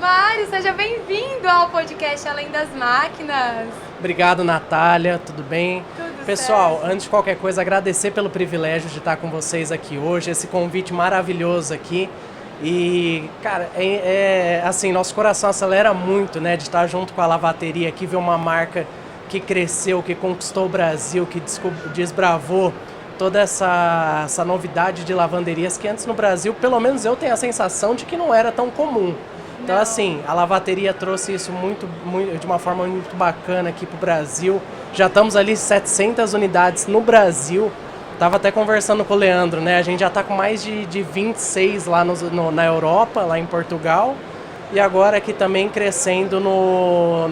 Mário, seja bem-vindo ao podcast Além das Máquinas. Obrigado, Natália, tudo bem? Tudo Pessoal, certo. antes de qualquer coisa, agradecer pelo privilégio de estar com vocês aqui hoje, esse convite maravilhoso aqui. E, cara, assim, nosso coração acelera muito, né, de estar junto com a Lavateria aqui, ver uma marca que cresceu, que conquistou o Brasil, que desbravou toda essa novidade de lavanderias que antes no Brasil, pelo menos eu tenho a sensação de que não era tão comum. Então, Não. assim, a Lavateria trouxe isso de uma forma muito bacana aqui pro Brasil. Já estamos ali 700 unidades no Brasil. Tava até conversando com o Leandro, né? A gente já tá com mais de 26 lá na Europa, lá em Portugal. E agora aqui também crescendo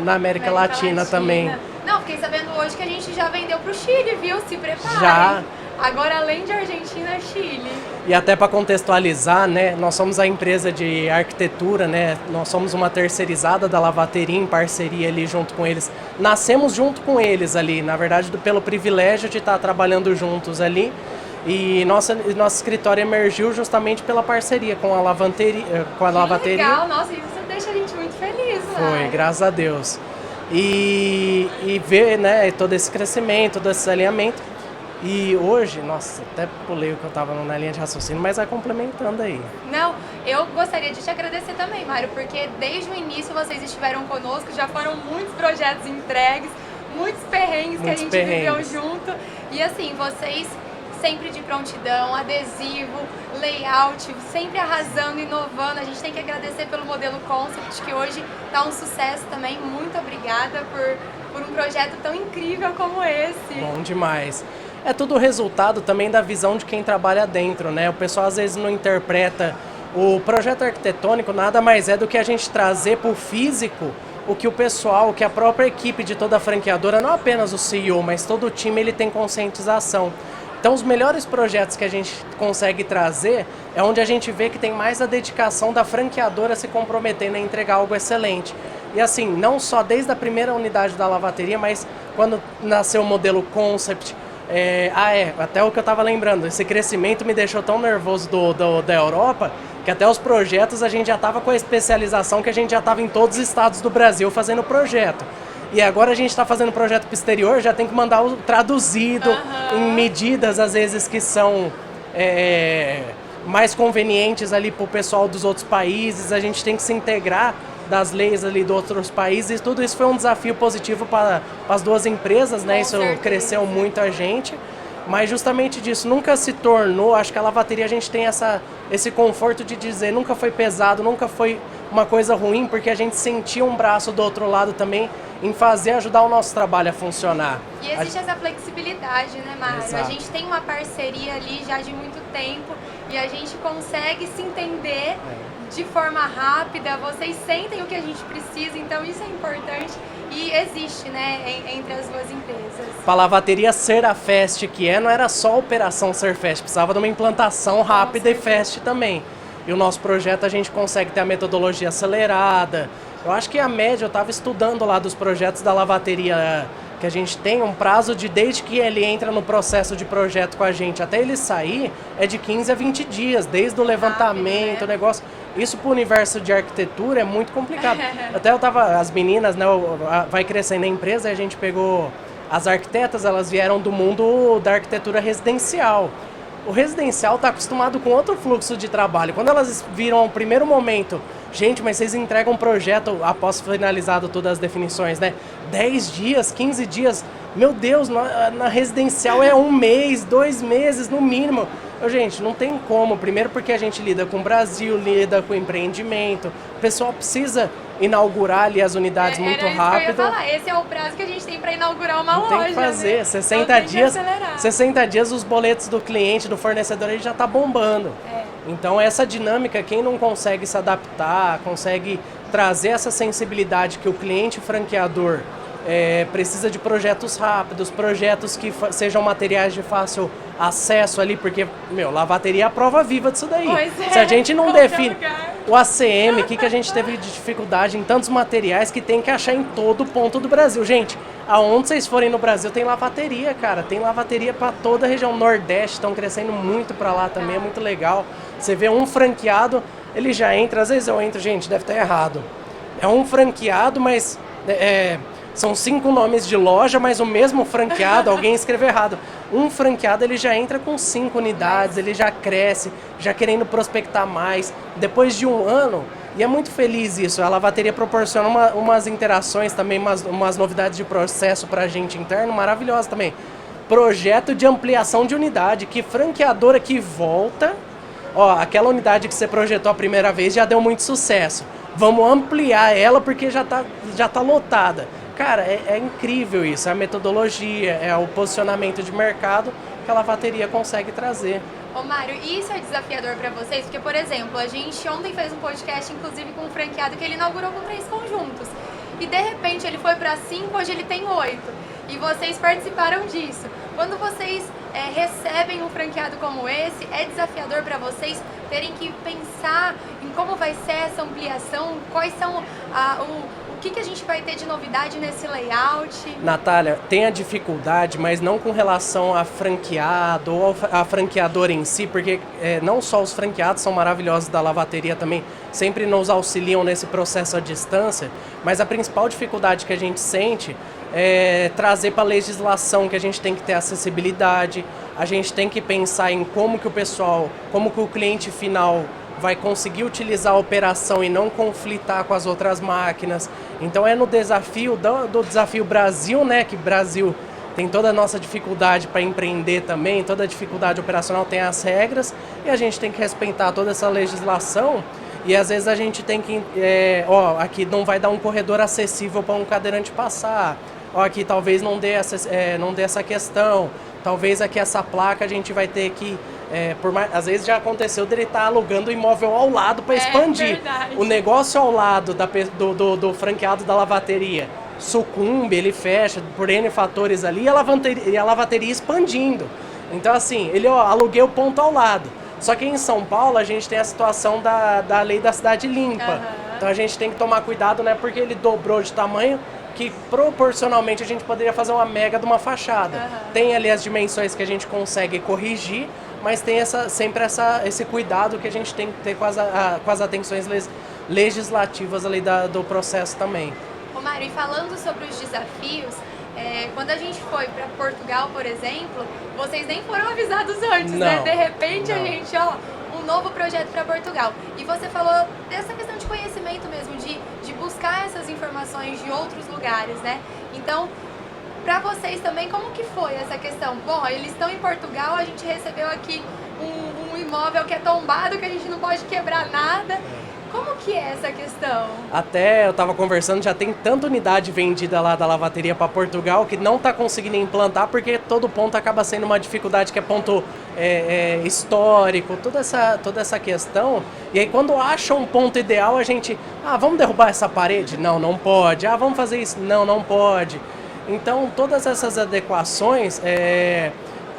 na América Latina também. Não, fiquei sabendo hoje que a gente já vendeu pro Chile, viu? Se preparem. Já. Agora, além de Argentina, Chile. E até para contextualizar, né, nós somos a empresa de arquitetura, né, nós somos uma terceirizada da Lavateria em parceria ali junto com eles. Nascemos junto com eles ali, na verdade, pelo privilégio de estar trabalhando juntos ali. E nosso escritório emergiu justamente pela parceria com a Lavateria. Legal, nossa, isso deixa a gente muito feliz, né? Foi, graças a Deus. E ver, né, todo esse crescimento, todo esse alinhamento. E hoje, nossa, até pulei o que eu estava na linha de raciocínio, mas vai complementando aí. Não, eu gostaria de te agradecer também, Mário, porque desde o início vocês estiveram conosco, já foram muitos projetos entregues, muitos perrengues que a gente viveu junto. E assim, vocês sempre de prontidão, adesivo, layout, sempre arrasando, inovando. A gente tem que agradecer pelo modelo Concept, que hoje está um sucesso também. Muito obrigada por um projeto tão incrível como esse. Bom demais. É tudo resultado também da visão de quem trabalha dentro, né? O pessoal às vezes não interpreta o projeto arquitetônico, nada mais é do que a gente trazer para o físico o que o pessoal, o que a própria equipe de toda a franqueadora, não apenas o CEO, mas todo o time, ele tem conscientização. Então, os melhores projetos que a gente consegue trazer é onde a gente vê que tem mais a dedicação da franqueadora se comprometendo a entregar algo excelente. E assim, não só desde a primeira unidade da Lavateria, mas quando nasceu o modelo Concept. Até o que eu estava lembrando, esse crescimento me deixou tão nervoso da Europa, que até os projetos a gente já estava com a especialização que a gente já estava em todos os estados do Brasil fazendo projeto. E agora a gente está fazendo projeto para o exterior, já tem que mandar o traduzido em medidas, às vezes, que são mais convenientes ali para o pessoal dos outros países. A gente tem que se integrar das leis ali de outros países. E tudo isso foi um desafio positivo para as duas empresas, né? Isso cresceu muito a gente. Mas justamente disso, nunca se tornou, acho que a Lavateria a gente tem esse conforto de dizer, nunca foi pesado, nunca foi uma coisa ruim, porque a gente sentia um braço do outro lado também em ajudar o nosso trabalho a funcionar. E existe essa flexibilidade, né, Mário? Exato. A gente tem uma parceria ali já de muito tempo e a gente consegue se entender de forma rápida, vocês sentem o que a gente precisa, então isso é importante e existe, né, entre as duas empresas. Para a Lavateria ser a Fast que não era só a operação ser Fast, precisava de uma implantação rápida e fast também. E o nosso projeto a gente consegue ter a metodologia acelerada. Eu acho que a média, eu estava estudando lá dos projetos da Lavateria, que a gente tem um prazo desde que ele entra no processo de projeto com a gente até ele sair, é de 15 a 20 dias, desde o levantamento, rápido, né? o negócio. Isso para o universo de arquitetura é muito complicado. Até as meninas, né, vai crescendo a empresa, a gente pegou as arquitetas, elas vieram do mundo da arquitetura residencial. O residencial está acostumado com outro fluxo de trabalho. Quando elas viram ao primeiro momento, gente, mas vocês entregam um projeto após finalizado todas as definições, né? 10 dias, 15 dias, meu Deus, na residencial é 1 mês, 2 meses no mínimo. Gente, não tem como. Primeiro porque a gente lida com o Brasil, lida com empreendimento. O pessoal precisa inaugurar ali as unidades muito rápido. Eu ia falar, esse é o prazo que a gente tem para inaugurar uma loja. Tem que fazer, né? 60 dias os boletos do cliente, do fornecedor, ele já está bombando. Então essa dinâmica, quem não consegue se adaptar, consegue trazer essa sensibilidade que o cliente franqueador precisa de projetos rápidos, projetos que sejam materiais de fácil acesso ali, porque, Lavateria é a prova viva disso daí. Se a gente não define o ACM, o que a gente teve de dificuldade em tantos materiais que tem que achar em todo ponto do Brasil. Gente, aonde vocês forem no Brasil tem lavateria, cara. Tem lavateria para toda a região Nordeste, estão crescendo muito para lá também, é muito legal. Você vê um franqueado, ele já entra, às vezes eu entro, gente, deve estar errado. é um franqueado, mas são 5 nomes de loja, mas o mesmo franqueado, alguém escreveu errado. Um franqueado ele já entra com 5 unidades, ele já cresce, já querendo prospectar mais. Depois de um ano, e é muito feliz isso, a lavateria proporciona umas interações também, umas novidades de processo para a gente interno, maravilhosa também. Projeto de ampliação de unidade, que franqueadora que volta, aquela unidade que você projetou a primeira vez já deu muito sucesso. Vamos ampliar ela porque já tá lotada. Cara, é incrível isso, é a metodologia, é o posicionamento de mercado que a lavateria consegue trazer. Ô Mário, e isso é desafiador para vocês? Porque, por exemplo, a gente ontem fez um podcast, inclusive com um franqueado que ele inaugurou com 3 conjuntos. E de repente ele foi para 5, hoje ele tem 8. E vocês participaram disso. Quando vocês recebem um franqueado como esse, é desafiador para vocês terem que pensar em como vai ser essa ampliação, quais são o que a gente vai ter de novidade nesse layout? Natália, tem a dificuldade, mas não com relação a franqueado ou a franqueadora em si, porque não só os franqueados são maravilhosos da lavateria também, sempre nos auxiliam nesse processo à distância, mas a principal dificuldade que a gente sente é trazer para a legislação que a gente tem que ter acessibilidade, a gente tem que pensar em como que o cliente final vai conseguir utilizar a operação e não conflitar com as outras máquinas. Então é no desafio do desafio Brasil, né, que Brasil tem toda a nossa dificuldade para empreender também, toda a dificuldade operacional tem as regras e a gente tem que respeitar toda essa legislação e às vezes a gente tem que, aqui não vai dar um corredor acessível para um cadeirante passar, aqui talvez não dê essa questão, talvez aqui essa placa a gente vai ter que às vezes já aconteceu dele estar alugando o imóvel ao lado para expandir. Verdade. O negócio ao lado do franqueado da lavateria sucumbe, ele fecha por N fatores ali e a lavateria expandindo. Então assim, aluguei o ponto ao lado. Só que em São Paulo a gente tem a situação da lei da cidade limpa. Uhum. Então a gente tem que tomar cuidado, né, porque ele dobrou de tamanho que proporcionalmente a gente poderia fazer uma mega de uma fachada. Uhum. Tem ali as dimensões que a gente consegue corrigir, mas tem sempre esse cuidado que a gente tem que ter com as atenções legislativas ali do processo também. Ô Mário, e falando sobre os desafios, quando a gente foi para Portugal, por exemplo, vocês nem foram avisados antes, né? De repente a gente, um novo projeto para Portugal. E você falou dessa questão de conhecimento mesmo, de buscar essas informações de outros lugares, né? Então, para vocês também, como que foi essa questão? Bom, eles estão em Portugal, a gente recebeu aqui um imóvel que é tombado, que a gente não pode quebrar nada. Como que é essa questão? Até eu estava conversando, já tem tanta unidade vendida lá da lavateria para Portugal que não está conseguindo implantar porque todo ponto acaba sendo uma dificuldade, que é ponto histórico, toda essa questão. E aí quando acha um ponto ideal, a gente, vamos derrubar essa parede? Não, não pode. Vamos fazer isso? Não, não pode. Então, todas essas adequações,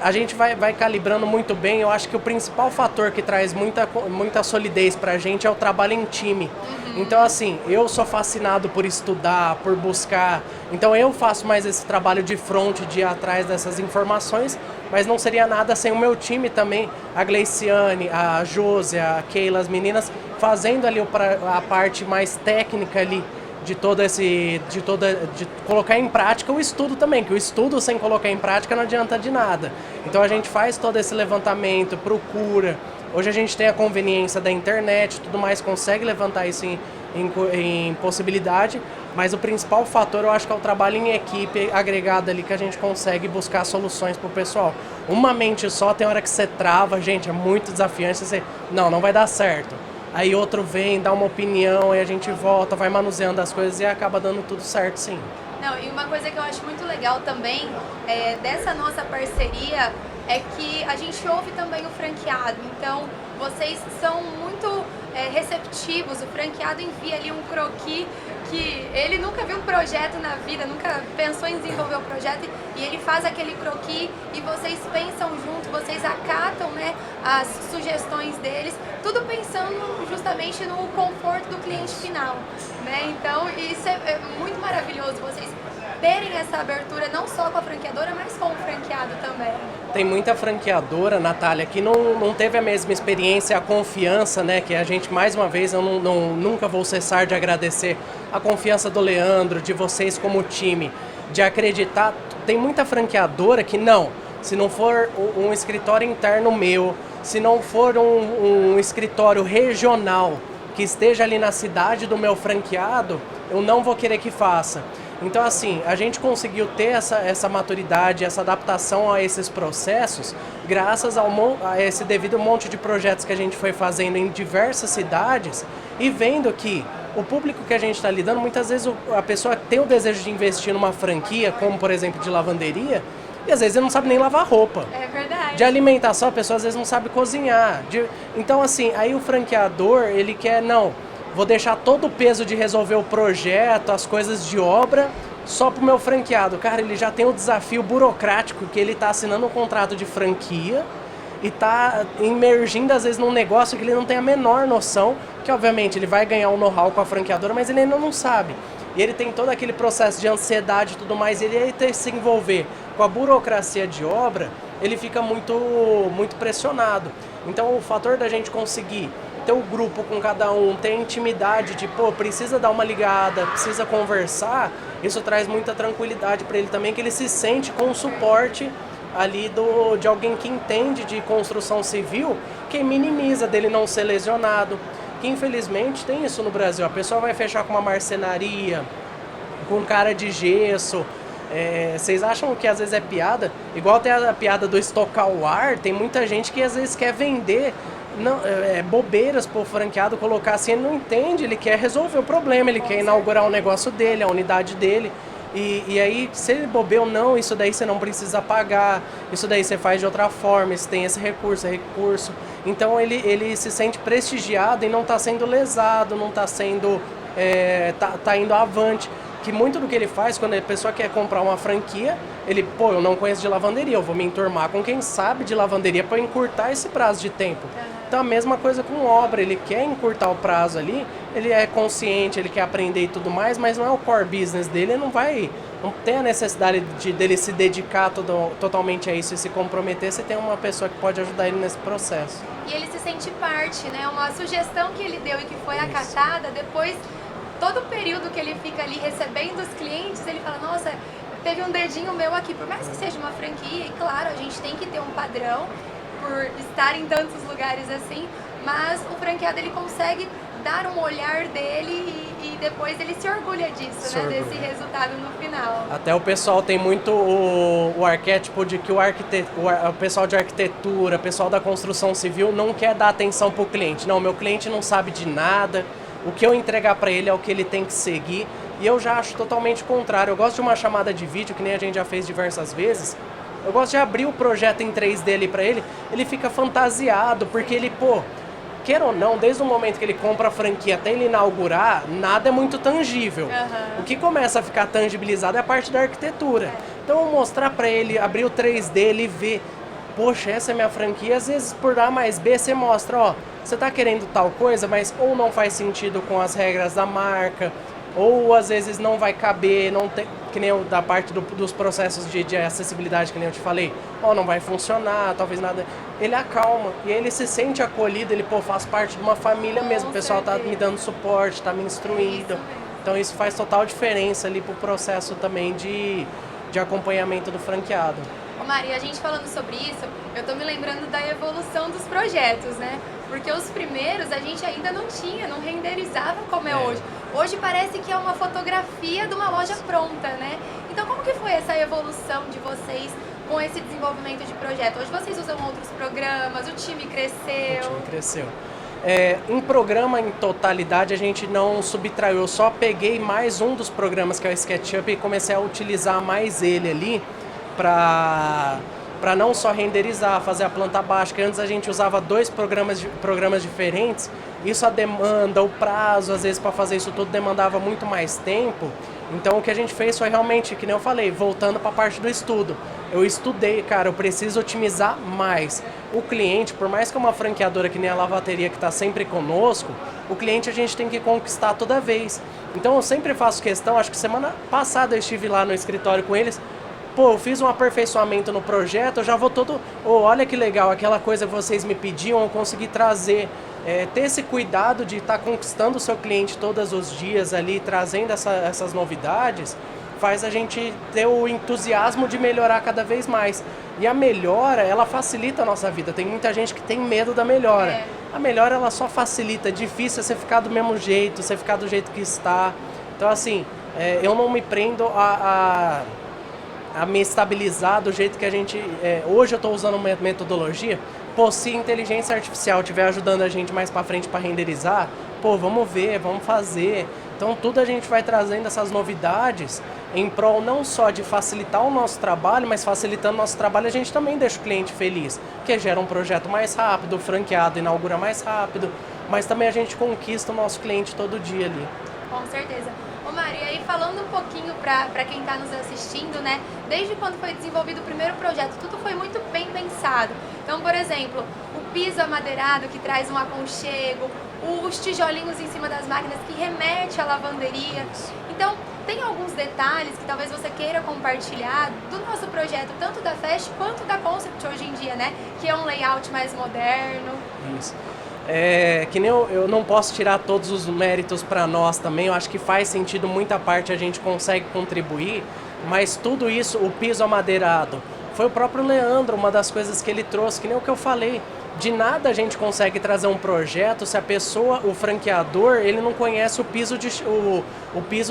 a gente vai calibrando muito bem. Eu acho que o principal fator que traz muita solidez para a gente é o trabalho em time. Uhum. Então, assim, eu sou fascinado por estudar, por buscar. Então, eu faço mais esse trabalho de front, de ir atrás dessas informações, mas não seria nada sem o meu time também. A Gleiciane, a Josi, a Keila, as meninas, fazendo ali a parte mais técnica ali, de colocar em prática o estudo também, que o estudo sem colocar em prática não adianta de nada. Então a gente faz todo esse levantamento, procura. Hoje a gente tem a conveniência da internet, tudo mais, consegue levantar isso em possibilidade, mas o principal fator eu acho que é o trabalho em equipe agregado ali, que a gente consegue buscar soluções pro pessoal. Uma mente só, tem hora que você trava, gente, é muito desafiante, você, não vai dar certo. Aí outro vem, dá uma opinião, aí a gente volta, vai manuseando as coisas e acaba dando tudo certo, sim. Não, e uma coisa que eu acho muito legal também dessa nossa parceria é que a gente ouve também o franqueado. Então, vocês são muito receptivos. O franqueado envia ali um croquis que ele nunca viu um projeto na vida, nunca pensou em desenvolver um projeto, e ele faz aquele croquis e vocês pensam junto, vocês acatam, né, as sugestões deles, tudo pensando justamente no conforto do cliente final, né? Então isso é muito maravilhoso, vocês terem essa abertura não só com a franqueadora, mas com o franqueado também? Tem muita franqueadora, Natália, que não teve a mesma experiência, a confiança, né? Que a gente, mais uma vez, eu nunca vou cessar de agradecer a confiança do Leandro, de vocês como time, de acreditar. Tem muita franqueadora que não, se não for um escritório interno meu, se não for um escritório regional que esteja ali na cidade do meu franqueado, eu não vou querer que faça. Então, assim, a gente conseguiu ter essa maturidade, essa adaptação a esses processos, graças a esse devido monte de projetos que a gente foi fazendo em diversas cidades e vendo que o público que a gente está lidando, muitas vezes a pessoa tem o desejo de investir numa franquia, como por exemplo de lavanderia, e às vezes ele não sabe nem lavar roupa. É verdade. De alimentação, a pessoa às vezes não sabe cozinhar. Então, assim, aí o franqueador, ele quer, não, vou deixar todo o peso de resolver o projeto, as coisas de obra, só pro meu franqueado. Cara, ele já tem o desafio burocrático que ele está assinando um contrato de franquia e está emergindo, às vezes, num negócio que ele não tem a menor noção, que obviamente ele vai ganhar um know-how com a franqueadora, mas ele ainda não sabe. E ele tem todo aquele processo de ansiedade e tudo mais, e ele aí ter que se envolver com a burocracia de obra, ele fica muito pressionado. Então o fator da gente conseguir ter o grupo com cada um, ter intimidade de, precisa dar uma ligada, precisa conversar, isso traz muita tranquilidade para ele também, que ele se sente com o suporte ali de alguém que entende de construção civil, que minimiza dele não ser lesionado. Que infelizmente tem isso no Brasil, a pessoa vai fechar com uma marcenaria, com um cara de gesso. Vocês acham que às vezes é piada? Igual tem a piada do estocar o ar, tem muita gente que às vezes quer vender bobeiras pro franqueado colocar assim, ele não entende, ele quer resolver o problema, ele quer inaugurar o negócio dele, a unidade dele. E aí, se ele bobeou, não, isso daí você não precisa pagar, isso daí você faz de outra forma, você tem esse recurso. Então ele se sente prestigiado e não está sendo lesado, não está sendo, tá indo avante. Que muito do que ele faz, quando a pessoa quer comprar uma franquia, ele, eu não conheço de lavanderia, eu vou me enturmar com quem sabe de lavanderia para encurtar esse prazo de tempo. Então a mesma coisa com obra, ele quer encurtar o prazo ali, ele é consciente, ele quer aprender e tudo mais, mas não é o core business dele, ele não tem a necessidade dele se dedicar totalmente a isso e se comprometer, se tem uma pessoa que pode ajudar ele nesse processo. E ele se sente parte, né? Uma sugestão que ele deu e que foi acatada, depois, todo o período que ele fica ali recebendo os clientes, ele fala, nossa, teve um dedinho meu aqui, por mais que seja uma franquia, e claro, a gente tem que ter um padrão por estar em tantos lugares assim, mas o franqueado ele consegue dar um olhar dele e depois ele se orgulha disso, né, desse resultado no final. Até o pessoal tem muito o arquétipo de que o pessoal de arquitetura, o pessoal da construção civil não quer dar atenção para o cliente. Não, meu cliente não sabe de nada, o que eu entregar para ele é o que ele tem que seguir. E eu já acho totalmente o contrário. Eu gosto de uma chamada de vídeo, que nem a gente já fez diversas vezes. Eu gosto de abrir o projeto em 3D ali para ele fica fantasiado, porque ele, queira ou não, desde o momento que ele compra a franquia até ele inaugurar, nada é muito tangível. O que começa a ficar tangibilizado é a parte da arquitetura. Então eu mostrar para ele, abrir o 3D, ele ver, poxa, essa é minha franquia, às vezes por A mais B você mostra, você tá querendo tal coisa, mas ou não faz sentido com as regras da marca, ou às vezes não vai caber, não tem, que nem da parte dos processos de acessibilidade, que nem eu te falei, não vai funcionar, talvez nada. Ele acalma e ele se sente acolhido, ele faz parte de uma família mesmo, o pessoal tá me dando suporte, tá me instruindo. Então isso faz total diferença ali pro processo também de acompanhamento do franqueado. Ô Maria, a gente falando sobre isso, eu tô me lembrando da evolução dos projetos, né? Porque os primeiros a gente ainda não tinha, não renderizava como é hoje. Hoje parece que é uma fotografia de uma loja pronta, né? Então como que foi essa evolução de vocês com esse desenvolvimento de projeto? Hoje vocês usam outros programas, o time cresceu. O time cresceu. Em programa, em totalidade, a gente não subtraiu. Eu só peguei mais um dos programas, que é o SketchUp, e comecei a utilizar mais ele ali para não só renderizar, fazer a planta baixa, que antes a gente usava dois programas diferentes. Isso, a demanda, o prazo, às vezes para fazer isso tudo demandava muito mais tempo. Então o que a gente fez foi realmente, que nem eu falei, voltando para a parte do estudo. eu estudei, cara, eu preciso otimizar mais. O cliente, por mais que é uma franqueadora que nem a Lavateria que está sempre conosco, o cliente a gente tem que conquistar toda vez. Então eu sempre faço questão, acho que semana passada eu estive lá no escritório com eles, pô, eu fiz um aperfeiçoamento no projeto, eu já vou todo, olha que legal, aquela coisa que vocês me pediam, eu consegui trazer. Ter esse cuidado de estar conquistando o seu cliente todos os dias ali, trazendo essas novidades, faz a gente ter o entusiasmo de melhorar cada vez mais. E a melhora, ela facilita a nossa vida. Tem muita gente que tem medo da melhora. A melhora, ela só facilita. É difícil você ficar do mesmo jeito, você ficar do jeito que está. Então, assim, eu não me prendo a me estabilizar do jeito que a gente... hoje eu estou usando uma metodologia. Pô, se a inteligência artificial estiver ajudando a gente mais para frente para renderizar, pô, vamos ver, vamos fazer. Então tudo a gente vai trazendo essas novidades em prol não só de facilitar o nosso trabalho, mas facilitando o nosso trabalho a gente também deixa o cliente feliz, que gera um projeto mais rápido, o franqueado inaugura mais rápido, mas também a gente conquista o nosso cliente todo dia ali. Com certeza. Ô Mari, e aí falando um pouquinho para quem está nos assistindo, né? Desde quando foi desenvolvido o primeiro projeto, tudo foi muito bem pensado. Então, por exemplo, o piso amadeirado que traz um aconchego, os tijolinhos em cima das máquinas que remete à lavanderia. Então, tem alguns detalhes que talvez você queira compartilhar do nosso projeto, tanto da Fast quanto da Concept hoje em dia, né? Que é um layout mais moderno. Isso. Que nem eu não posso tirar todos os méritos para nós também, eu acho que faz sentido, muita parte a gente consegue contribuir, mas tudo isso, o piso amadeirado, foi o próprio Leandro, uma das coisas que ele trouxe, que nem o que eu falei, de nada a gente consegue trazer um projeto se a pessoa, o franqueador, ele não conhece o piso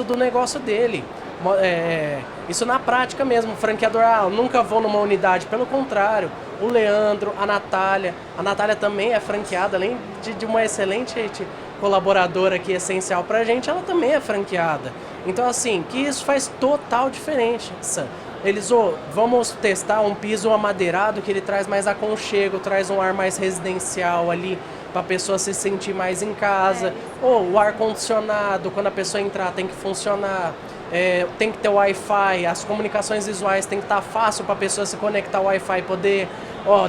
do negócio dele. Isso na prática mesmo, o franqueador, eu nunca vou numa unidade, pelo contrário, o Leandro, a Natália também é franqueada, além de uma excelente colaboradora aqui, essencial pra gente, ela também é franqueada. Então assim, que isso faz total diferença. Eles, vamos testar um piso amadeirado que ele traz mais aconchego, traz um ar mais residencial ali, para a pessoa se sentir mais em casa. Ou o ar-condicionado, quando a pessoa entrar, tem que funcionar. Tem que ter Wi-Fi, as comunicações visuais tem que estar fácil para a pessoa se conectar ao Wi-Fi e poder...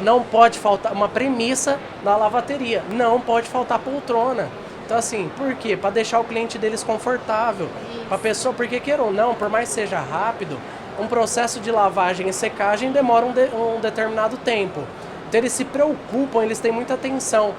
não pode faltar, uma premissa da lavateria, não pode faltar poltrona. Então assim, por quê? Para deixar o cliente deles confortável. Para a pessoa, porque queira ou não, por mais que seja rápido, um processo de lavagem e secagem demora um determinado tempo. Então eles se preocupam, eles têm muita atenção.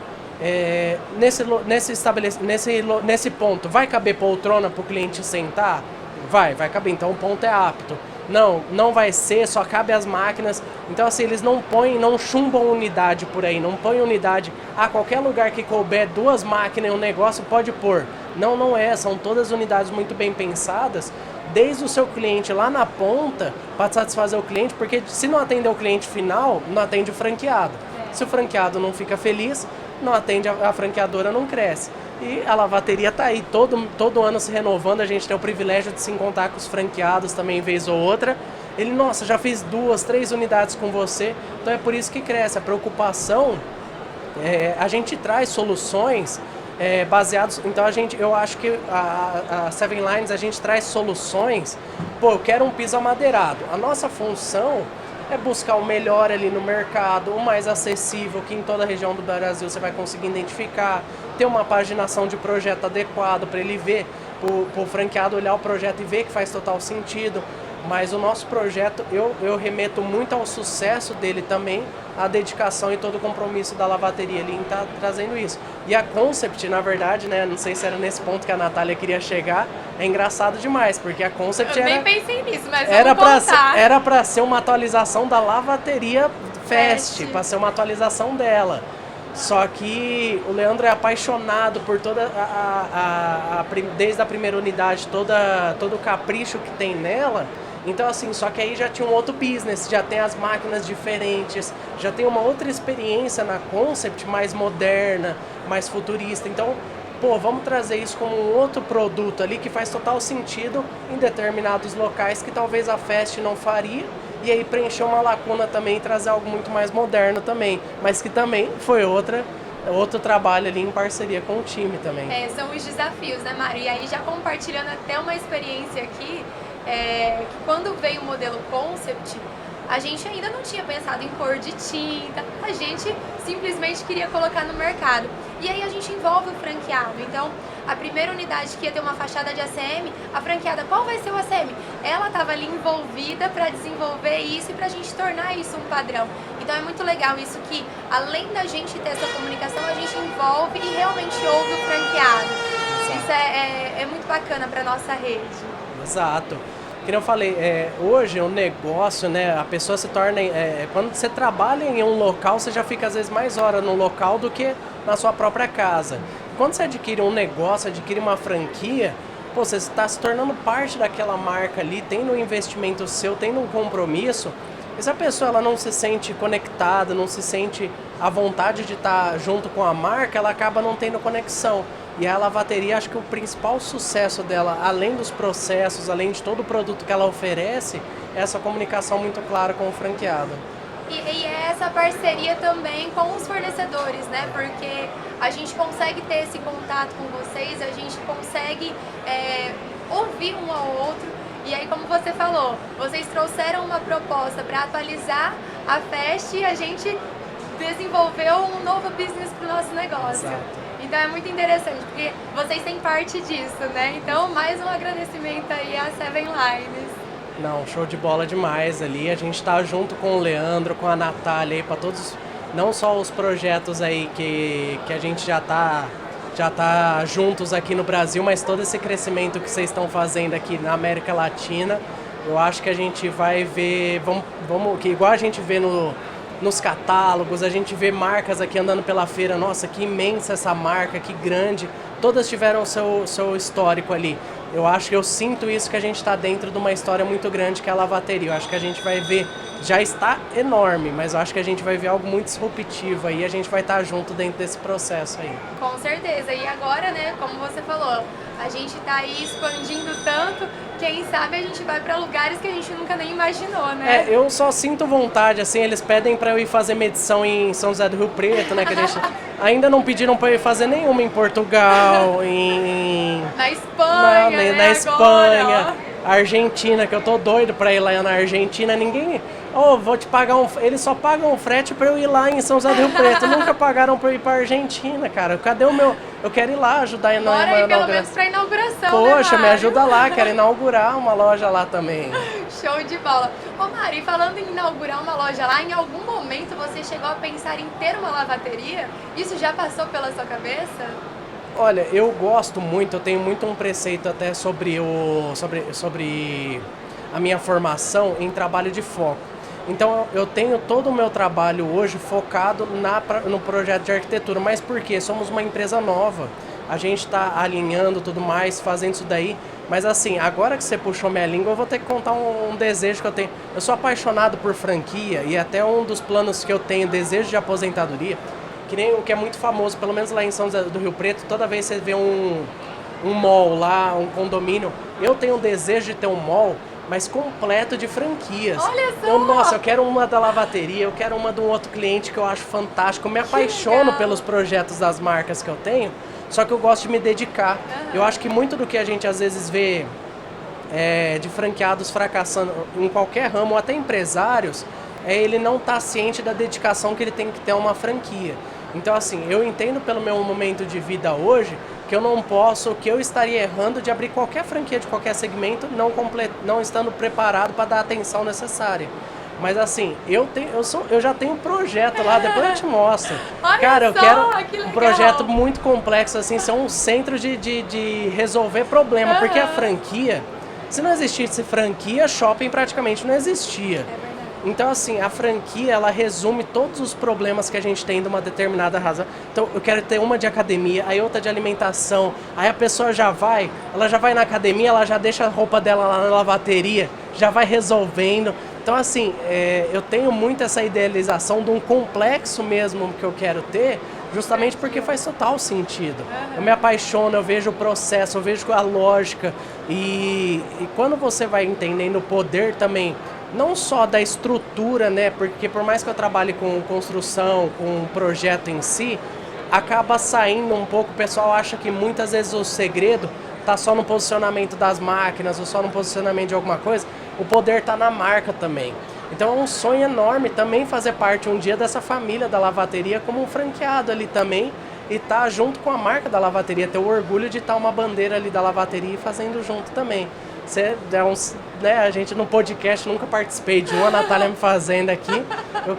Nesse ponto, vai caber poltrona para o cliente sentar? Vai caber, então o ponto é apto. Não vai ser, só cabe as máquinas. Então assim, eles não chumbam unidade por aí, não põem unidade, qualquer lugar que couber 2 máquinas e um negócio pode pôr. Não são todas unidades muito bem pensadas, desde o seu cliente lá na ponta, para satisfazer o cliente, porque se não atender o cliente final, não atende o franqueado. Se o franqueado não fica feliz, não atende a franqueadora, não cresce. E a lavateria está aí, todo ano se renovando, a gente tem o privilégio de se encontrar com os franqueados também, vez ou outra. Ele, nossa, já fiz 2, 3 unidades com você, então é por isso que cresce. A preocupação, a gente traz soluções baseados, então eu acho que a Seven Lines, a gente traz soluções. Eu quero um piso amadeirado, a nossa função é buscar o melhor ali no mercado, o mais acessível, que em toda a região do Brasil você vai conseguir identificar, ter uma paginação de projeto adequado para ele ver, para o franqueado olhar o projeto e ver que faz total sentido. Mas o nosso projeto, eu remeto muito ao sucesso dele também, a dedicação e todo o compromisso da lavateria ali em estar trazendo isso. E a Concept, na verdade, né, não sei se era nesse ponto que a Natália queria chegar, é engraçado demais, porque a Concept nem pensei nisso, mas era para ser uma atualização da lavateria Fast, para ser uma atualização dela. Só que o Leandro é apaixonado por toda desde a primeira unidade, todo o capricho que tem nela. Então assim, só que aí já tinha um outro business, já tem as máquinas diferentes, já tem uma outra experiência na Concept mais moderna, mais futurista. Então, vamos trazer isso como um outro produto ali que faz total sentido em determinados locais que talvez a Fast não faria. E aí preencher uma lacuna também e trazer algo muito mais moderno também, mas que também foi outro trabalho ali em parceria com o time também. São os desafios, né, Mário? E aí já compartilhando até uma experiência aqui, que quando veio o modelo Concept, a gente ainda não tinha pensado em cor de tinta, a gente simplesmente queria colocar no mercado. E aí a gente envolve o franqueado. Então, a primeira unidade que ia ter uma fachada de ACM, a franqueada, qual vai ser o ACM? Ela estava ali envolvida para desenvolver isso e para a gente tornar isso um padrão. Então é muito legal isso que, além da gente ter essa comunicação, a gente envolve e realmente ouve o franqueado. Isso é muito bacana para nossa rede. Exato. Como eu falei, hoje o negócio, né, a pessoa se torna... quando você trabalha em um local, você já fica às vezes mais horas no local do que na sua própria casa. Quando você adquire um negócio, adquire uma franquia, pô, você está se tornando parte daquela marca ali, tendo um investimento seu, tendo um compromisso. E se a pessoa ela não se sente conectada, não se sente à vontade de estar junto com a marca, ela acaba não tendo conexão. E a lavateria, acho que o principal sucesso dela, além dos processos, além de todo o produto que ela oferece, é essa comunicação muito clara com o franqueado. E é essa parceria também com os fornecedores, né? Porque a gente consegue ter esse contato com vocês, a gente consegue ouvir um ao outro. E aí, como você falou, vocês trouxeram uma proposta para atualizar a Fest e a gente desenvolveu um novo business para o nosso negócio. Exato. Então é muito interessante, porque vocês têm parte disso, né? Então, mais um agradecimento aí à Seven Lines. Não, show de bola demais ali. A gente tá junto com o Leandro, com a Natália aí, para todos, não só os projetos aí que a gente já tá juntos aqui no Brasil, mas todo esse crescimento que vocês estão fazendo aqui na América Latina. Eu acho que a gente vai ver, que igual a gente vê nos catálogos, a gente vê marcas aqui andando pela feira, nossa, que imensa essa marca, que grande, todas tiveram o seu histórico ali. Eu acho que eu sinto isso, que a gente está dentro de uma história muito grande, que é a lavateria. Eu acho que a gente vai ver, já está enorme, mas eu acho que a gente vai ver algo muito disruptivo aí, a gente vai estar junto dentro desse processo aí. Com certeza, e agora, né, como você falou, a gente está aí expandindo tanto, quem sabe a gente vai para lugares que a gente nunca nem imaginou, né? Eu só sinto vontade, assim, eles pedem para eu ir fazer medição em São José do Rio Preto, né, que a gente ainda não pediram para eu ir fazer nenhuma em Portugal, na Espanha, na Espanha, Argentina, que eu tô doido para ir lá na Argentina, ninguém... vou te pagar eles só pagam o frete pra eu ir lá em São José do Rio Preto. Nunca pagaram pra eu ir pra Argentina, cara. Cadê o meu... Eu quero ir lá ajudar a inaugurar. Bora aí pelo menos pra inauguração, Poxa, né, me ajuda lá. Quero inaugurar uma loja lá também. Show de bola. Ô, Mário, e falando em inaugurar uma loja lá, em algum momento você chegou a pensar em ter uma lavateria? Isso já passou pela sua cabeça? Olha, eu gosto muito, eu tenho muito um preceito até sobre a minha formação em trabalho de foco. Então eu tenho todo o meu trabalho hoje focado no projeto de arquitetura, mas por quê? Somos uma empresa nova, a gente está alinhando tudo mais, fazendo isso daí, mas assim, agora que você puxou minha língua, eu vou ter que contar um desejo que eu tenho. Eu sou apaixonado por franquia e até um dos planos que eu tenho, desejo de aposentadoria, que nem o que é muito famoso, pelo menos lá em São José do Rio Preto, toda vez você vê um mall lá, um condomínio, eu tenho o desejo de ter um mall, mas completo de franquias. Olha só! Eu quero uma da lavateria, eu quero uma de um outro cliente que eu acho fantástico. Eu me apaixono pelos projetos das marcas que eu tenho, só que eu gosto de me dedicar. Eu acho que muito do que a gente às vezes vê de franqueados fracassando em qualquer ramo, ou até empresários, ele não tá ciente da dedicação que ele tem que ter a uma franquia. Então assim, eu entendo pelo meu momento de vida hoje, que eu não posso, que eu estaria errando de abrir qualquer franquia de qualquer segmento, não estando preparado para dar a atenção necessária. Mas assim, eu já tenho um projeto lá, depois eu te mostro. Olha cara, eu só, quero um projeto muito complexo, assim, ser um centro de resolver problema, porque a franquia, se não existisse franquia, shopping praticamente não existia. Então, assim, a franquia, ela resume todos os problemas que a gente tem de uma determinada razão. Então, eu quero ter uma de academia, aí outra de alimentação. Aí a pessoa ela já vai na academia, ela já deixa a roupa dela lá na lavateria, já vai resolvendo. Então, assim, eu tenho muito essa idealização de um complexo mesmo que eu quero ter, justamente porque faz total sentido. Eu me apaixono, eu vejo o processo, eu vejo a lógica. E quando você vai entendendo o poder também, não só da estrutura, né? Porque por mais que eu trabalhe com construção, com o projeto em si, acaba saindo um pouco, o pessoal acha que muitas vezes o segredo tá só no posicionamento das máquinas ou só no posicionamento de alguma coisa. O poder tá na marca também. Então é um sonho enorme também fazer parte um dia dessa família da lavateria como um franqueado ali também e estar junto com a marca da lavateria, ter o orgulho de estar uma bandeira ali da lavateria e fazendo junto também. Né, a gente no podcast nunca participei de uma, a Natália me fazendo aqui.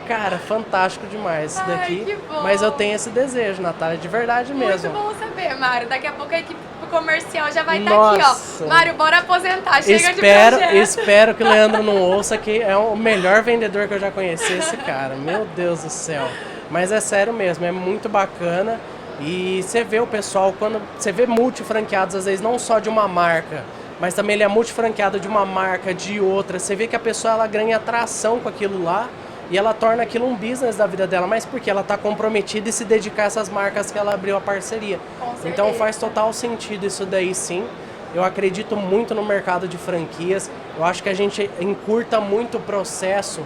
Cara, fantástico demais isso daqui. Que bom. Mas eu tenho esse desejo, Natália, de verdade mesmo. Muito bom saber, Mário. Daqui a pouco a equipe comercial já vai estar aqui, ó. Mário, bora aposentar, chega de projeto. Espero que o Leandro não ouça, que é o melhor vendedor que eu já conheci, esse cara. Meu Deus do céu. Mas é sério mesmo, é muito bacana. E você vê o pessoal, quando você vê multifranqueados, às vezes não só de uma marca, mas também ele é multifranqueado de uma marca, de outra. Você vê que a pessoa ela ganha atração com aquilo lá e ela torna aquilo um business da vida dela, mas porque ela está comprometida e se dedicar a essas marcas que ela abriu a parceria. Então faz total sentido isso daí, sim. Eu acredito muito no mercado de franquias. Eu acho que a gente encurta muito o processo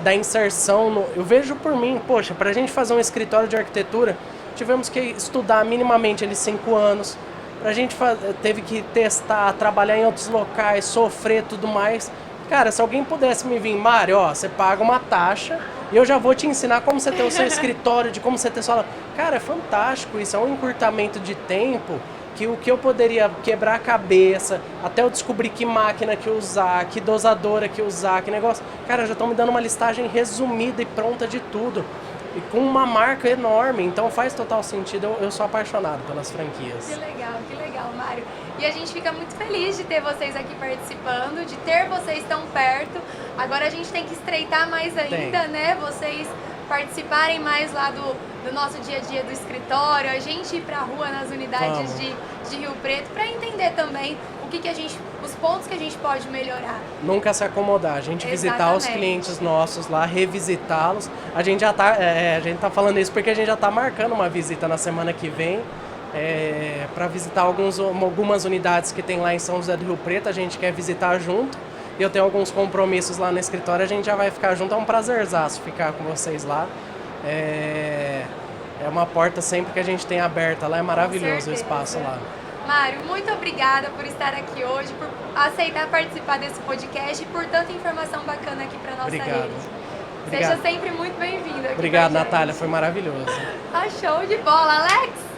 da inserção. Eu vejo por mim, poxa, para a gente fazer um escritório de arquitetura, tivemos que estudar minimamente ali 5 anos. A gente teve que testar, trabalhar em outros locais, sofrer tudo mais. Cara, se alguém pudesse me vir, Mário, ó, você paga uma taxa e eu já vou te ensinar como você ter o seu escritório, de como você ter sua... Cara, é fantástico isso, é um encurtamento de tempo que o que eu poderia quebrar a cabeça, até eu descobrir que máquina que usar, que dosadora que usar, que negócio... Cara, já estão me dando uma listagem resumida e pronta de tudo. E com uma marca enorme, então faz total sentido, eu sou apaixonado pelas franquias. Que legal, Mário. E a gente fica muito feliz de ter vocês aqui participando, de ter vocês tão perto. Agora a gente tem que estreitar mais ainda, né? Vocês participarem mais lá do nosso dia a dia do escritório, a gente ir pra rua nas unidades de Rio Preto para entender também os pontos que a gente pode melhorar. Nunca se acomodar, a gente visitar os clientes nossos lá, revisitá-los. A gente já tá, a gente tá falando isso porque a gente já tá marcando uma visita na semana que vem para visitar algumas unidades que tem lá em São José do Rio Preto, a gente quer visitar junto. E eu tenho alguns compromissos lá no escritório, a gente já vai ficar junto, é um prazerzaço ficar com vocês lá. É uma porta sempre que a gente tem aberta lá, é maravilhoso o espaço lá. Mário, muito obrigada por estar aqui hoje, por aceitar participar desse podcast e por tanta informação bacana aqui para nossa rede. Seja sempre muito bem-vindo aqui. Obrigado, Natália, foi maravilhoso. Show de bola, Alex!